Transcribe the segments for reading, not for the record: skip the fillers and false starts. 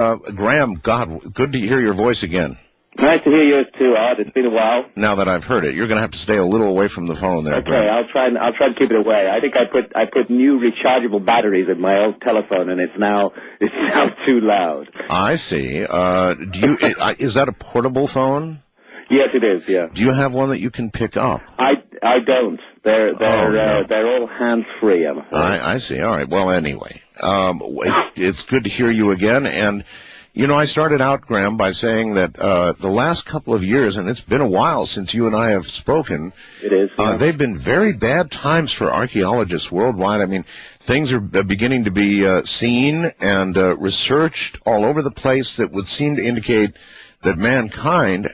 Graham, God, good to hear your voice again. Nice to hear yours too, Art. It's been a while. Now that I've heard it, you're going to have to stay a little away from the phone there. Okay, Graham. I'll try to keep it away. I think I put new rechargeable batteries in my old telephone, and it's now too loud. I see. Is that a portable phone? Yes, it is. Yeah. Do you have one that you can pick up? I don't. They're all hands free. I'm afraid. I see. All right. Well, anyway, it's good to hear you again. And you know, I started out, Graham, by saying that the last couple of years, and it's been a while since you and I have spoken. It is. Yeah. They've been very bad times for archaeologists worldwide. I mean, things are beginning to be seen and researched all over the place that would seem to indicate that mankind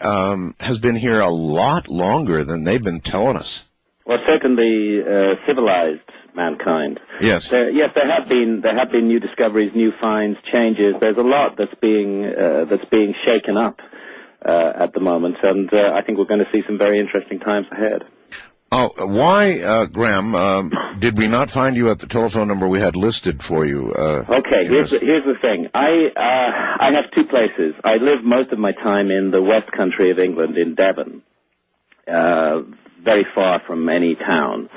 has been here a lot longer than they've been telling us. Well, certainly civilized mankind. Yes. There have been new discoveries, new finds, changes. There's a lot that's being shaken up at the moment, and I think we're going to see some very interesting times ahead. Oh, why, Graham, did we not find you at the telephone number we had listed for you? Okay, here's the thing. I have two places. I live most of my time in the West Country of England, in Devon, very far from any town.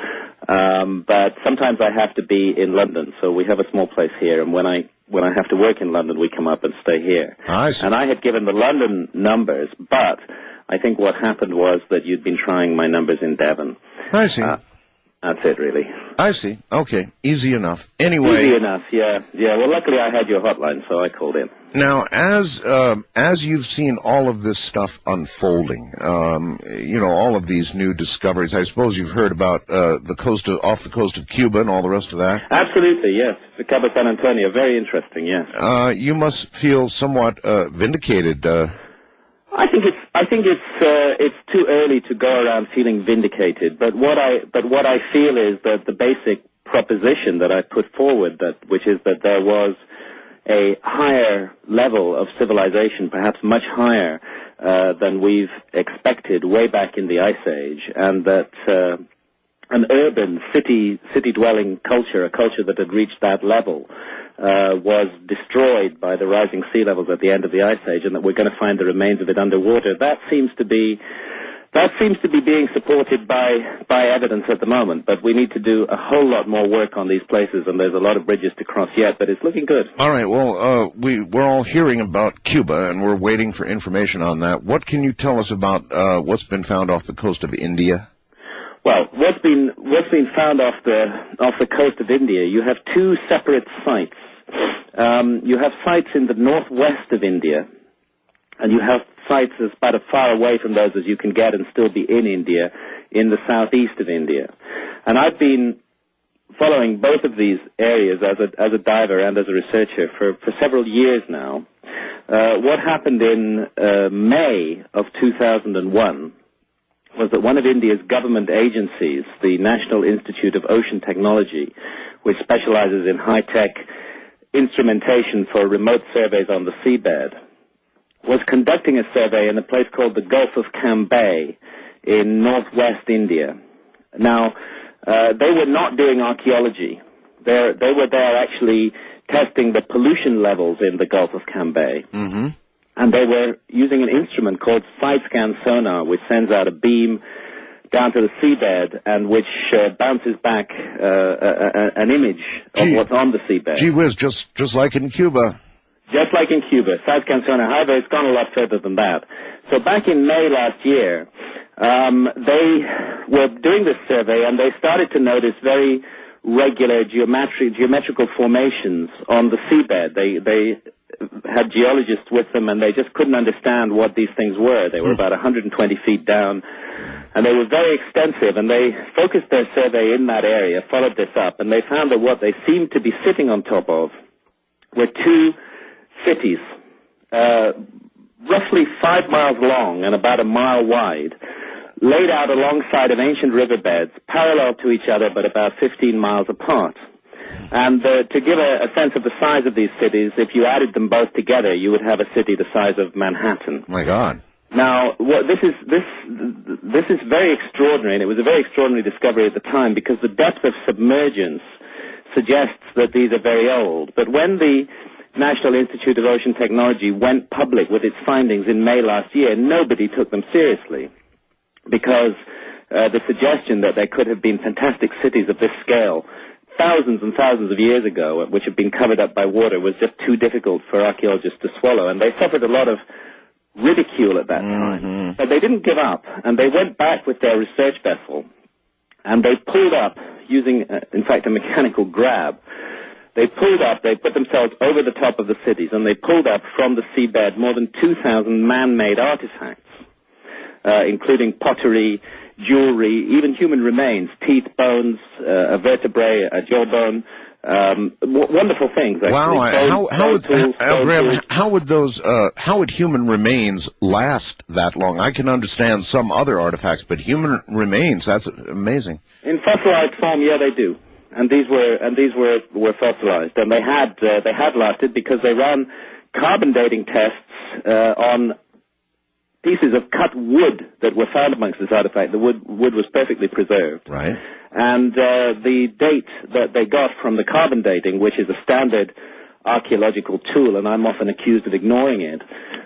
But sometimes I have to be in London, so we have a small place here, and when I have to work in London, we come up and stay here. I see. And I had given the London numbers, but I think what happened was that you'd been trying my numbers in Devon. I see. That's it, really. I see. Okay. Easy enough. Anyway. Easy enough, yeah. Well, luckily I had your hotline, so I called in. Now, as you've seen all of this stuff unfolding, you know, all of these new discoveries, I suppose you've heard about off the coast of Cuba and all the rest of that? Absolutely, yes. The Cabo San Antonio, very interesting, yes. You must feel somewhat vindicated. I think it's too early to go around feeling vindicated. But what I feel is that the basic proposition that I put forward, which is that there was a higher level of civilization, perhaps much higher than we've expected way back in the Ice Age, and that an urban city-dwelling culture, a culture that had reached that level, was destroyed by the rising sea levels at the end of the Ice Age, and that we're going to find the remains of it underwater. That seems to be being supported by evidence at the moment, but we need to do a whole lot more work on these places, and there's a lot of bridges to cross yet, but it's looking good. All right, well, we're all hearing about Cuba, and we're waiting for information on that. What can you tell us about what's been found off the coast of India? Well, what's been found off the coast of India, you have two separate sites. You have sites in the northwest of India, and you have sites as about as far away from those as you can get and still be in India, in the southeast of India. And I've been following both of these areas as a diver and as a researcher for several years now. What happened in May of 2001 was that one of India's government agencies, the National Institute of Ocean Technology, which specializes in high-tech instrumentation for remote surveys on the seabed, was conducting a survey in a place called the Gulf of Cambay in northwest India. Now, they were not doing archaeology. They were there actually testing the pollution levels in the Gulf of Cambay. Mm-hmm. And they were using an instrument called side-scan sonar, which sends out a beam down to the seabed and which bounces back an image of what's on the seabed. Gee whiz, just like in Cuba. Just like in Cuba, side-scan sonar. However, it's gone a lot further than that. So back in May last year, they were doing this survey, and they started to notice very regular geometrical formations on the seabed. They had geologists with them, and they just couldn't understand what these things were. They were about 120 feet down, and they were very extensive, and they focused their survey in that area, followed this up, and they found that what they seemed to be sitting on top of were two cities, roughly 5 miles long and about a mile wide, laid out alongside of ancient riverbeds, parallel to each other but about 15 miles apart. And to give a sense of the size of these cities, if you added them both together, you would have a city the size of Manhattan. My God. Now, this is very extraordinary, and it was a very extraordinary discovery at the time because the depth of submergence suggests that these are very old. But when the National Institute of Ocean Technology went public with its findings in May last year, nobody took them seriously because the suggestion that there could have been fantastic cities of this scale thousands and thousands of years ago, which had been covered up by water, was just too difficult for archaeologists to swallow. And they suffered a lot of ridicule at that time. But they didn't give up, and they went back with their research vessel, and they pulled up using, in fact, a mechanical grab. They put themselves over the top of the cities, and they pulled up from the seabed more than 2,000 man-made artifacts, including pottery, jewelry, even human remains, teeth, bones, a vertebrae, a jawbone, wonderful things. Actually. Wow! How would human remains last that long? I can understand some other artifacts, but human remains—that's amazing. In fossilized form, yeah, they do. And these were fossilized, and they had lasted because they ran carbon dating tests on pieces of cut wood that were found amongst this artifact. The wood was perfectly preserved. Right. And the date that they got from the carbon dating, which is a standard archaeological tool, and I'm often accused of ignoring it,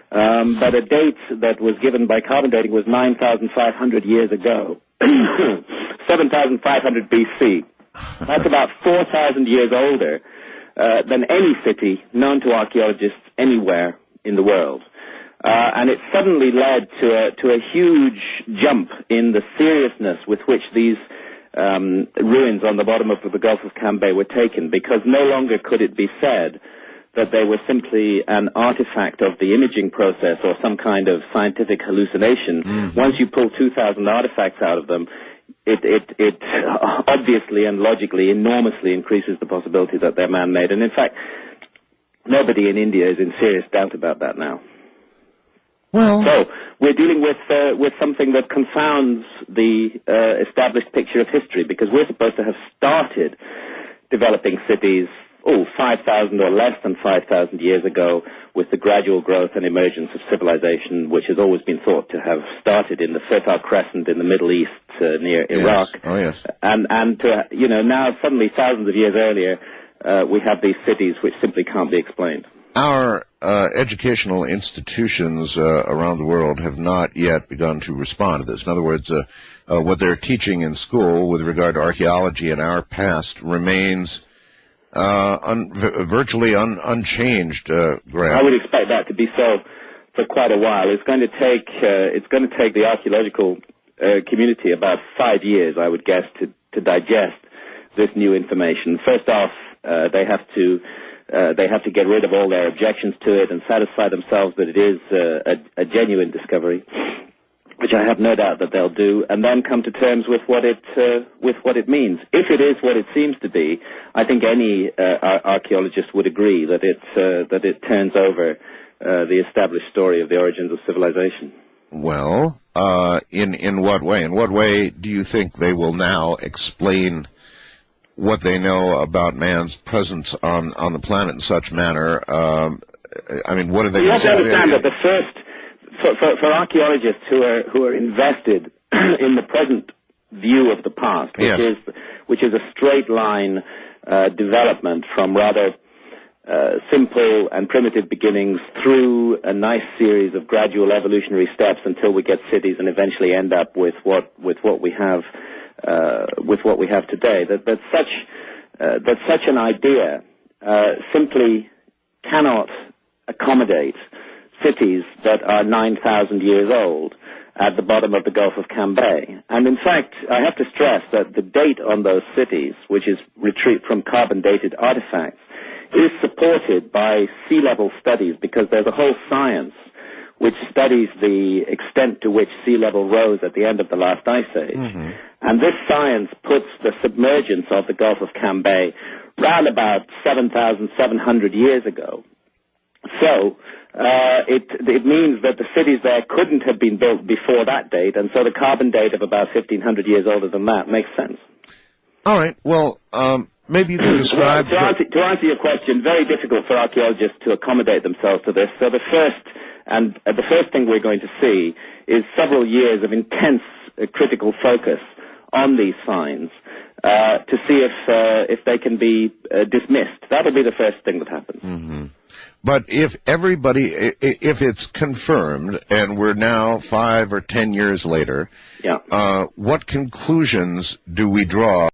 but a date that was given by carbon dating was 9,500 years ago, 7,500 BC. That's about 4,000 years older than any city known to archaeologists anywhere in the world. And it suddenly led to a huge jump in the seriousness with which these ruins on the bottom of the Gulf of Cambay were taken, because no longer could it be said that they were simply an artifact of the imaging process or some kind of scientific hallucination. Once you pull 2,000 artifacts out of them, it obviously and logically enormously increases the possibility that they're man-made. And in fact, nobody in India is in serious doubt about that now. Well, so we're dealing with something that confounds the established picture of history, because we're supposed to have started developing cities 5,000 or less than 5,000 years ago, with the gradual growth and emergence of civilization, which has always been thought to have started in the Fertile Crescent in the Middle East near Iraq. Oh, yes. And now suddenly thousands of years earlier, we have these cities which simply can't be explained. Our educational institutions around the world have not yet begun to respond to this. In other words, what they're teaching in school with regard to archaeology and our past remains virtually unchanged, Graham. I would expect that to be so for quite a while. It's going to take the archaeological community about 5 years, I would guess, to digest this new information. First off, they have to get rid of all their objections to it and satisfy themselves that it is a genuine discovery, which I have no doubt that they'll do, and then come to terms with what it means. If it is what it seems to be, I think any archaeologist would agree that it turns over the established story of the origins of civilization. Well, in what way? In what way do you think they will now explain what they know about man's presence on the planet in such manner? I mean, what are they? You have to understand that the first. For archaeologists who are invested in the present view of the past, which is a straight line development from rather simple and primitive beginnings through a nice series of gradual evolutionary steps until we get cities and eventually end up with what we have today. That such an idea simply cannot accommodate cities that are 9,000 years old at the bottom of the Gulf of Cambay. And in fact, I have to stress that the date on those cities, which is retrieved from carbon-dated artifacts, is supported by sea level studies, because there's a whole science which studies the extent to which sea level rose at the end of the last ice age. And this science puts the submergence of the Gulf of Cambay round about 7,700 years ago. So it means that the cities there couldn't have been built before that date, and so the carbon date of about 1,500 years older than that makes sense. All right. Well, maybe you can describe... To answer your question, very difficult for archaeologists to accommodate themselves to this. So the first thing we're going to see is several years of intense critical focus on these finds to see if they can be dismissed. That'll be the first thing that happens. But if everybody, if it's confirmed, and we're if it's confirmed, and we're now 5 or 10 years later, Yeah. what conclusions do we draw